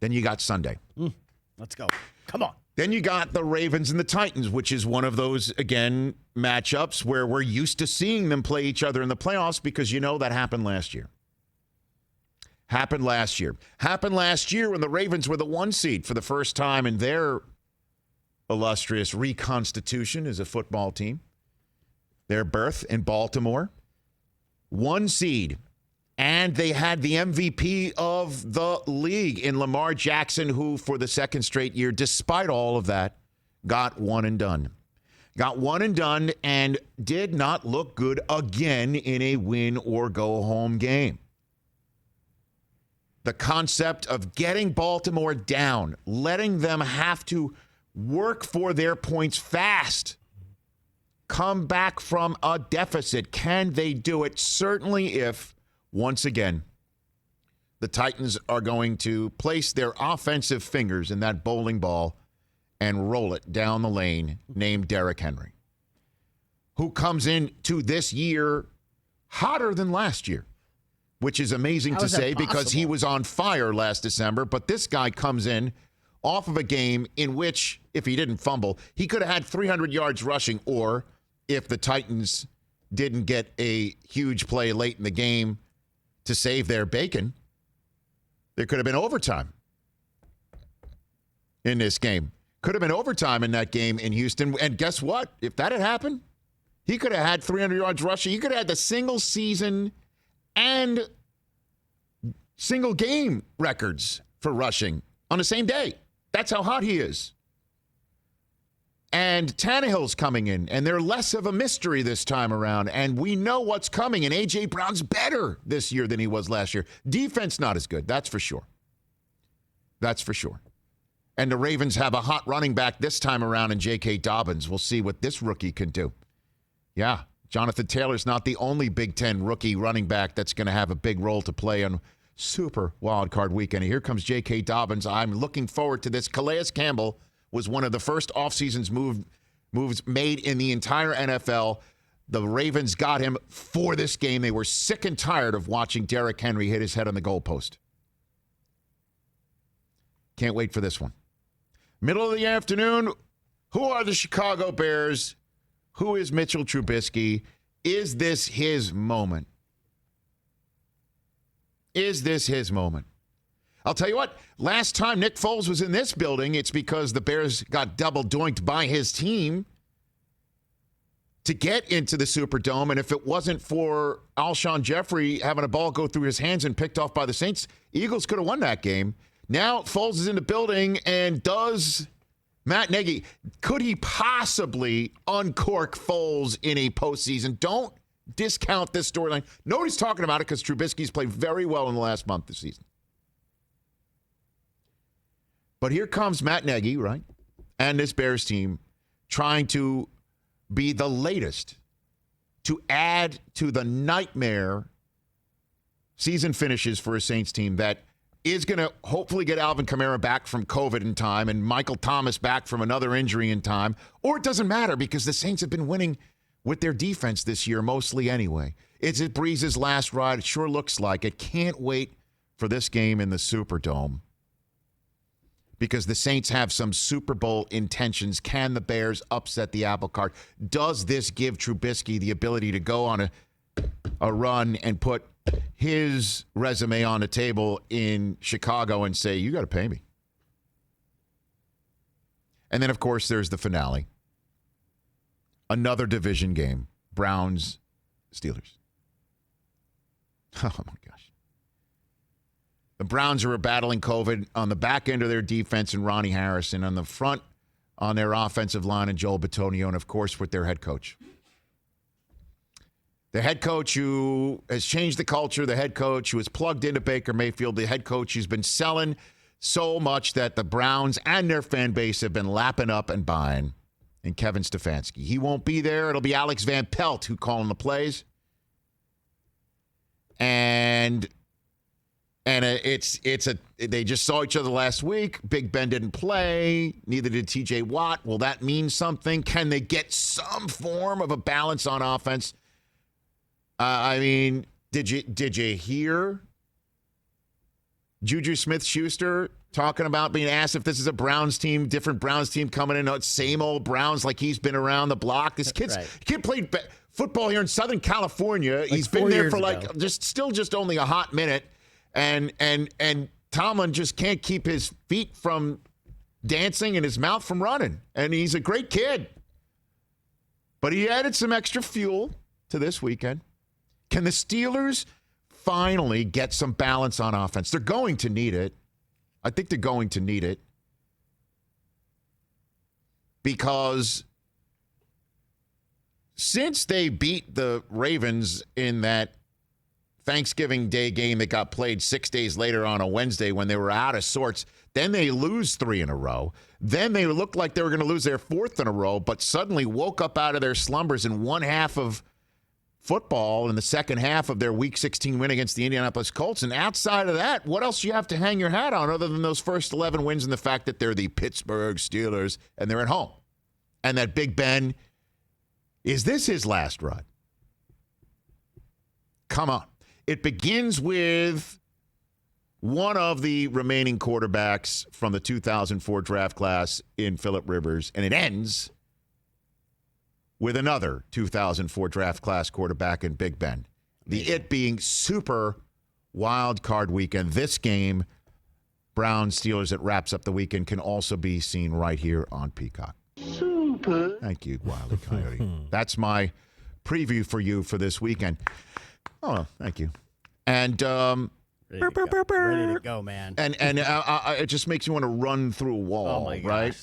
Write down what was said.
Then you got Sunday. Let's go. Come on. Then you got the Ravens and the Titans, which is one of those, again, matchups where we're used to seeing them play each other in the playoffs because that happened last year. Happened last year when the Ravens were the 1 seed for the first time in their illustrious reconstitution as a football team. Their birth in Baltimore. 1 seed. And they had the MVP of the league in Lamar Jackson, who for the second straight year, despite all of that, got one and done. Got one and done and did not look good again in a win-or-go-home game. The concept of getting Baltimore down, letting them have to work for their points fast, come back from a deficit. Can they do it? Certainly if, once again, the Titans are going to place their offensive fingers in that bowling ball and roll it down the lane, named Derrick Henry, who comes into this year hotter than last year, which is amazing to say because he was on fire last December. But this guy comes in off of a game in which, if he didn't fumble, he could have had 300 yards rushing, or if the Titans didn't get a huge play late in the game to save their bacon, there could have been overtime in this game. Could have been overtime in that game in Houston. And guess what? If that had happened, he could have had 300 yards rushing. He could have had the single season and single game records for rushing on the same day. That's how hot he is. And Tannehill's coming in, and they're less of a mystery this time around. And we know what's coming, and A.J. Brown's better this year than he was last year. Defense not as good, that's for sure. That's for sure. And the Ravens have a hot running back this time around in J.K. Dobbins. We'll see what this rookie can do. Yeah, Jonathan Taylor's not the only Big Ten rookie running back that's going to have a big role to play on Super Wildcard Weekend. And here comes J.K. Dobbins. I'm looking forward to this. Calais Campbell was one of the first offseason's moves made in the entire NFL. The Ravens got him for this game. They were sick and tired of watching Derrick Henry hit his head on the goalpost. Can't wait for this one. Middle of the afternoon, who are the Chicago Bears? Who is Mitchell Trubisky? Is this his moment? Is this his moment? I'll tell you what, last time Nick Foles was in this building, it's because the Bears got double doinked by his team to get into the Superdome. And if it wasn't for Alshon Jeffrey having a ball go through his hands and picked off by the Saints, Eagles could have won that game. Now Foles is in the building, and does Matt Nagy, could he possibly uncork Foles in a postseason? Don't discount this storyline. Nobody's talking about it because Trubisky's played very well in the last month this season. But here comes Matt Nagy, right, and this Bears team trying to be the latest to add to the nightmare season finishes for a Saints team that is going to hopefully get Alvin Kamara back from COVID in time and Michael Thomas back from another injury in time. Or it doesn't matter because the Saints have been winning with their defense this year mostly anyway. Is it Breeze's last ride? It sure looks like it. Can't wait for this game in the Superdome because the Saints have some Super Bowl intentions. Can the Bears upset the apple cart? Does this give Trubisky the ability to go on a run and put his resume on the table in Chicago and say, you got to pay me? And then, of course, there's the finale. Another division game. Browns, Steelers. Oh, my gosh. The Browns are battling COVID on the back end of their defense and Ronnie Harrison, on the front on their offensive line and Joel Bitonio, and, of course, with their head coach. The head coach who has changed the culture, the head coach who is plugged into Baker Mayfield, the head coach who's been selling so much that the Browns and their fan base have been lapping up and buying, and Kevin Stefanski. He won't be there. It'll be Alex Van Pelt who calling the plays. And they just saw each other last week. Big Ben didn't play. Neither did TJ Watt. Will that mean something? Can they get some form of a balance on offense? I mean, did you hear Juju Smith-Schuster talking about being asked if this is a Browns team, different Browns team coming in, same old Browns like he's been around the block. This kid played football here in Southern California. He's been there for just only a hot minute, and Tomlin just can't keep his feet from dancing and his mouth from running. And he's a great kid. But he added some extra fuel to this weekend. Can the Steelers finally get some balance on offense? They're going to need it. I think they're going to need it. Because since they beat the Ravens in that Thanksgiving Day game that got played 6 days later on a Wednesday when they were out of sorts, then they lose 3 in a row. Then they looked like they were going to lose their 4th in a row, but suddenly woke up out of their slumbers in one half of football in the second half of their Week 16 win against the Indianapolis Colts. And outside of that, what else do you have to hang your hat on other than those first 11 wins and the fact that they're the Pittsburgh Steelers and they're at home? And that Big Ben, is this his last run? Come on. It begins with one of the remaining quarterbacks from the 2004 draft class in Phillip Rivers, and it ends with another 2004 draft class quarterback in Big Ben. It being super wild card weekend. This game, Browns Steelers, that wraps up the weekend, can also be seen right here on Peacock. Super. Thank you, Wile E. Coyote. That's my preview for you for this weekend. Oh, thank you. And ready to go, man. And it just makes you want to run through a wall, oh my gosh. right?